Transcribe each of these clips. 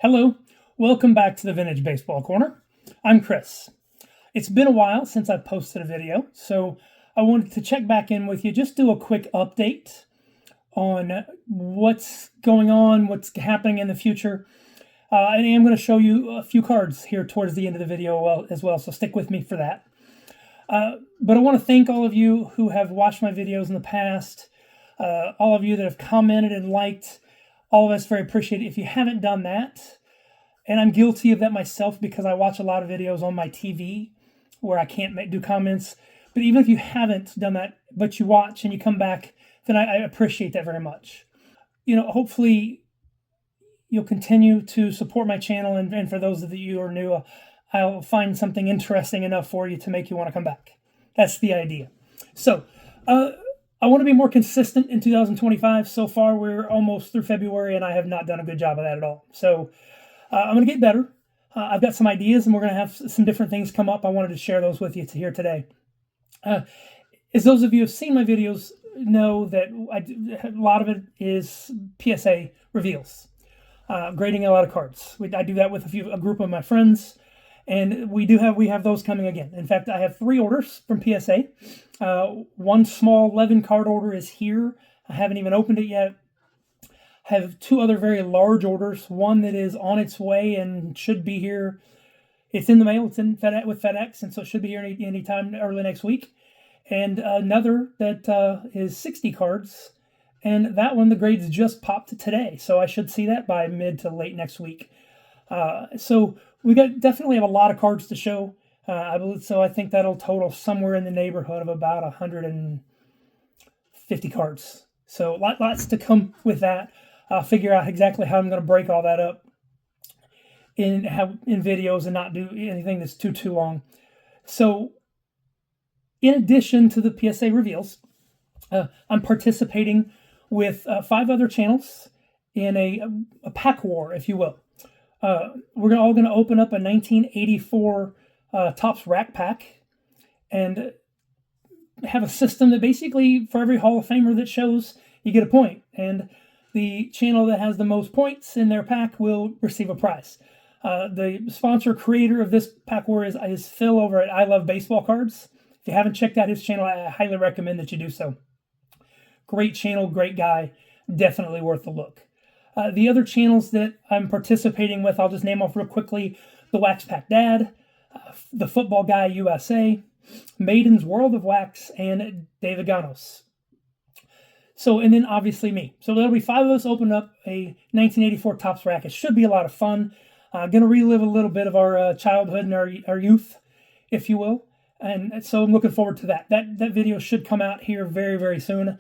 Hello, welcome back to the Vintage Baseball Corner. I'm Chris. It's been a while since I posted a video, so I wanted to check back in with you, just do a quick update on what's going on, what's happening in the future. And I'm going to show you a few cards here towards the end of the video as well, so stick with me for that. But I want to thank all of you who have watched my videos in the past, all of you that have commented and liked. All of us very appreciate it. If you haven't done that, and I'm guilty of that myself because I watch a lot of videos on my TV where I can't do comments, but even if you haven't done that, but you watch and you come back, then I appreciate that very much. You know, hopefully you'll continue to support my channel, and for those of you who are new, I'll find something interesting enough for you to make you want to come back. That's the idea. So, I want to be more consistent in 2025. So far, we're almost through February, and I have not done a good job of that at all. So I'm going to get better. I've got some ideas, and we're going to have some different things come up. I wanted to share those with you here today. As those of you who have seen my videos know, that a lot of it is PSA Reveals, grading a lot of cards. I do that with a group of my friends. And we have those coming again. In fact, I have 3 orders from PSA. One small 11 card order is here. I haven't even opened it yet. I have 2 other very large orders. One that is on its way and should be here. It's in the mail. It's in FedEx with FedEx, and so it should be here any time early next week. And another that is 60 cards, and that one the grades just popped today, so I should see that by mid to late next week. So we definitely have a lot of cards to show. I think that'll total somewhere in the neighborhood of about 150 cards. So lots to come with that. I'll figure out exactly how I'm going to break all that up in videos and not do anything that's too long. So in addition to the PSA Reveals, I'm participating with 5 other channels in a pack war, if you will. We're all going to open up a 1984 Topps rack pack and have a system that basically for every Hall of Famer that shows, you get a point. And the channel that has the most points in their pack will receive a prize. The sponsor creator of this pack war is Phil over at I Love Baseball Cards. If you haven't checked out his channel, I highly recommend that you do so. Great channel, great guy, definitely worth a look. The other channels that I'm participating with, I'll just name off real quickly: the Wax Pack Dad, the Football Guy USA, Maiden's World of Wax, and David Ganos. So, and then obviously me. So there'll be 5 of us open up a 1984 Topps rack. It should be a lot of fun. Going to relive a little bit of our childhood and our youth, if you will. And so I'm looking forward to that. That video should come out here very, very soon,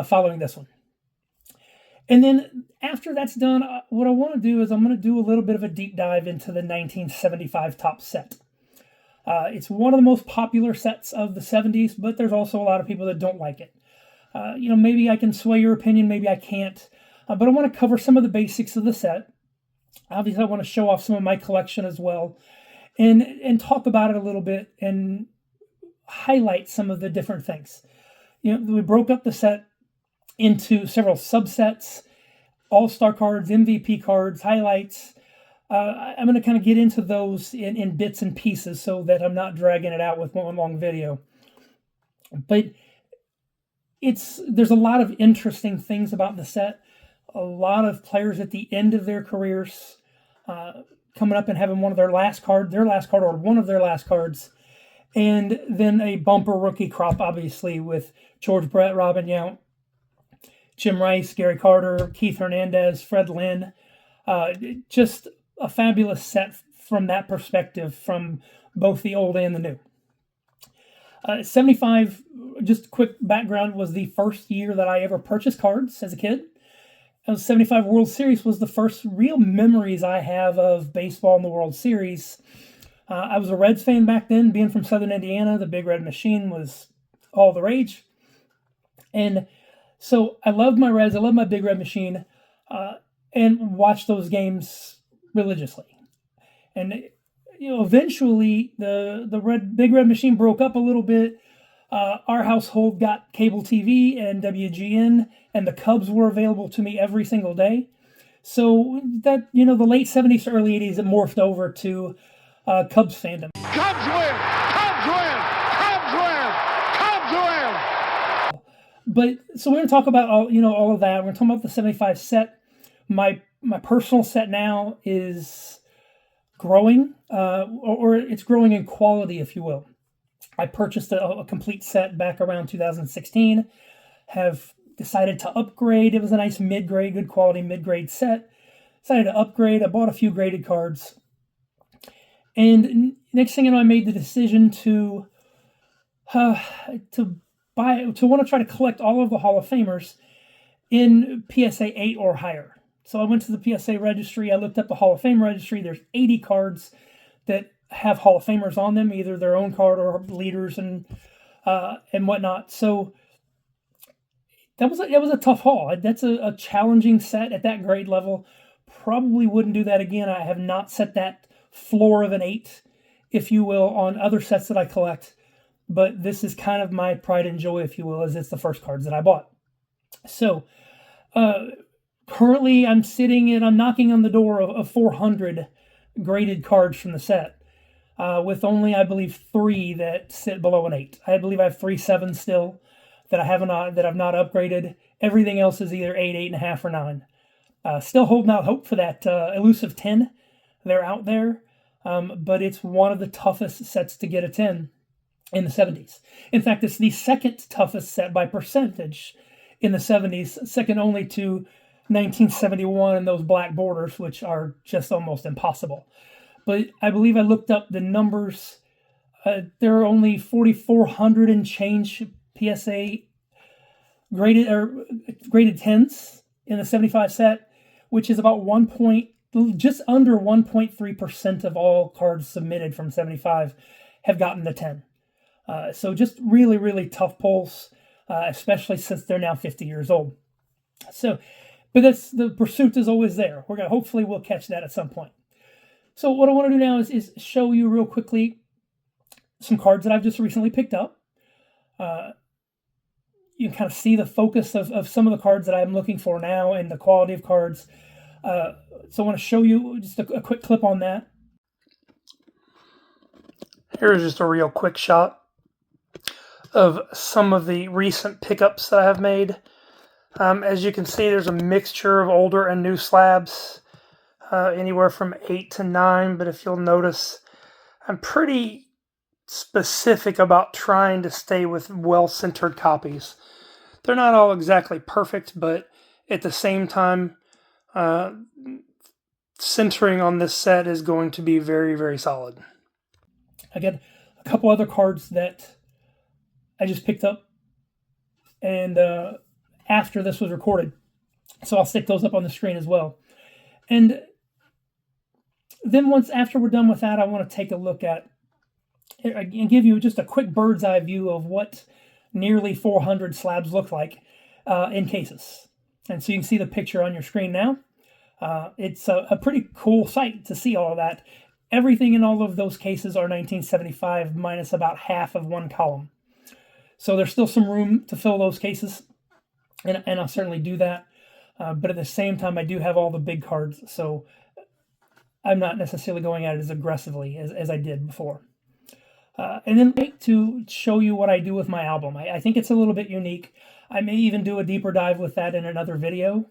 following this one. And then after that's done, what I want to do is I'm going to do a little bit of a deep dive into the 1975 Topps set. It's one of the most popular sets of the 70s, but there's also a lot of people that don't like it. Maybe I can sway your opinion, maybe I can't. But I want to cover some of the basics of the set. Obviously, I want to show off some of my collection as well, and talk about it a little bit and highlight some of the different things. We broke up the set into several subsets: all-star cards, MVP cards, highlights. I'm going to kind of get into those in bits and pieces so that I'm not dragging it out with one long video. But there's a lot of interesting things about the set. A lot of players at the end of their careers coming up and having their last card or one of their last cards. And then a bumper rookie crop, obviously, with George Brett, Robin Yount, Jim Rice, Gary Carter, Keith Hernandez, Fred Lynn. Just a fabulous set from that perspective, from both the old and the new. 75, just a quick background, was the first year that I ever purchased cards as a kid. 75 World Series was the first real memories I have of baseball in the World Series. I was a Reds fan back then. Being from Southern Indiana, the Big Red Machine was all the rage. And so I loved my Reds, I loved my Big Red Machine, and watched those games religiously. And eventually the Big Red Machine broke up a little bit. Our household got cable TV and WGN, and the Cubs were available to me every single day. So that, the late 70s to early 80s, it morphed over to Cubs fandom. Cubs win! Cubs win! Cubs win! Cubs win! But so we're going to talk about all of that. We're going to talk about the 75 set. My personal set now is growing, or it's growing in quality, if you will. I purchased a complete set back around 2016. Have decided to upgrade. It was a nice mid-grade, good quality mid-grade set. Decided to upgrade. I bought a few graded cards. And next thing you know, I made the decision to want to try to collect all of the Hall of Famers in PSA 8 or higher. So I went to the PSA registry. I looked up the Hall of Fame registry. There's 80 cards that have Hall of Famers on them, either their own card or leaders and whatnot. So that was a tough haul. That's a challenging set at that grade level. Probably wouldn't do that again. I have not set that floor of an 8, if you will, on other sets that I collect. But this is kind of my pride and joy, if you will, as it's the first cards that I bought. So currently I'm knocking on the door of 400 graded cards from the set, with only, I believe, 3 that sit below an 8. I believe I have 3 7s still that I've not upgraded. Everything else is either 8, 8.5, or 9. Still holding out hope for that elusive 10. They're out there, but it's one of the toughest sets to get a 10 in the 70s. In fact, it's the second toughest set by percentage in the 70s, second only to 1971 and those black borders, which are just almost impossible. But I believe I looked up the numbers. There are only 4,400 and change PSA graded 10s in the 75 set, which is about just under 1.3% of all cards submitted from 75 have gotten the 10. So just really, really tough pulls, especially since they're now 50 years old. So, but the pursuit is always there. Hopefully we'll catch that at some point. So what I want to do now is show you real quickly some cards that I've just recently picked up. You can kind of see the focus of some of the cards that I'm looking for now and the quality of cards. So I want to show you just a quick clip on that. Here's just a real quick shot of some of the recent pickups that I have made. As you can see, there's a mixture of older and new slabs, anywhere from 8 to 9. But if you'll notice, I'm pretty specific about trying to stay with well-centered copies. They're not all exactly perfect, but at the same time, centering on this set is going to be very, very solid. Again, a couple other cards that I just picked up and after this was recorded. So I'll stick those up on the screen as well. And then after we're done with that, I want to take a look at and give you just a quick bird's eye view of what nearly 400 slabs look like in cases. And so you can see the picture on your screen now. It's a pretty cool sight to see all of that. Everything in all of those cases are 1975 minus about half of one column. So there's still some room to fill those cases, and I'll certainly do that. But at the same time, I do have all the big cards, so I'm not necessarily going at it as aggressively as I did before. And then to show you what I do with my album. I think it's a little bit unique. I may even do a deeper dive with that in another video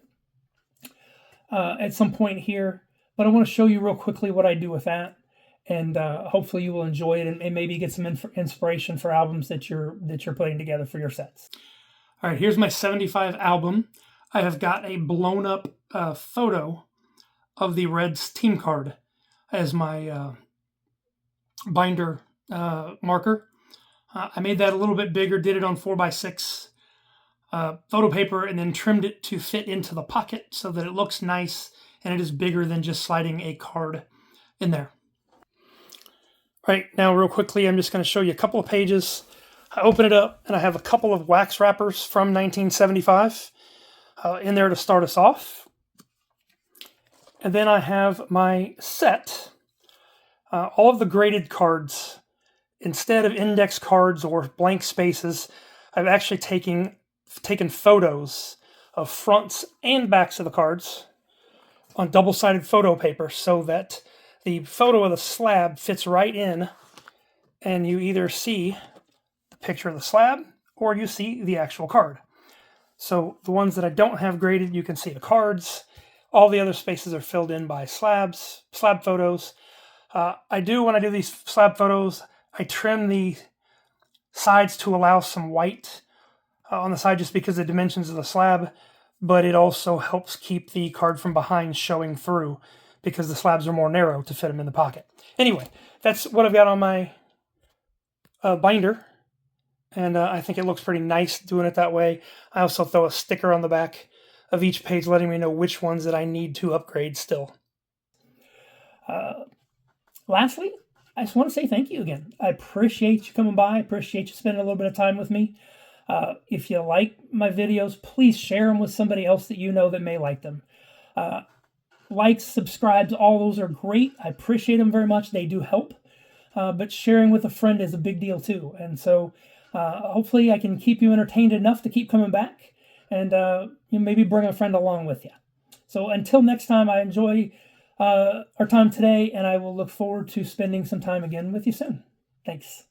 at some point here. But I want to show you real quickly what I do with that. And hopefully you will enjoy it and maybe get some inspiration for albums that you're putting together for your sets. All right, here's my 75 album. I have got a blown up photo of the Reds team card as my binder marker. I made that a little bit bigger, did it on 4x6 photo paper, and then trimmed it to fit into the pocket so that it looks nice and it is bigger than just sliding a card in there. Right, now real quickly, I'm just going to show you a couple of pages. I open it up and I have a couple of wax wrappers from 1975 in there to start us off. And then I have my set, all of the graded cards. Instead of index cards or blank spaces, I've actually taken photos of fronts and backs of the cards, on double-sided photo paper so that the photo of the slab fits right in, and you either see the picture of the slab or you see the actual card. So the ones that I don't have graded, you can see the cards. All the other spaces are filled in by slab photos. When I do these slab photos, I trim the sides to allow some white on the side just because of the dimensions of the slab, but it also helps keep the card from behind showing through because the slabs are more narrow to fit them in the pocket. Anyway, that's what I've got on my binder, and I think it looks pretty nice doing it that way. I also throw a sticker on the back of each page letting me know which ones that I need to upgrade still. Lastly, I just want to say thank you again. I appreciate you coming by. I appreciate you spending a little bit of time with me. If you like my videos, please share them with somebody else that you know that may like them. Likes, subscribes, all those are great. I appreciate them very much. They do help. But sharing with a friend is a big deal too. And so hopefully I can keep you entertained enough to keep coming back, and maybe bring a friend along with you. So until next time, I enjoy our time today, and I will look forward to spending some time again with you soon. Thanks.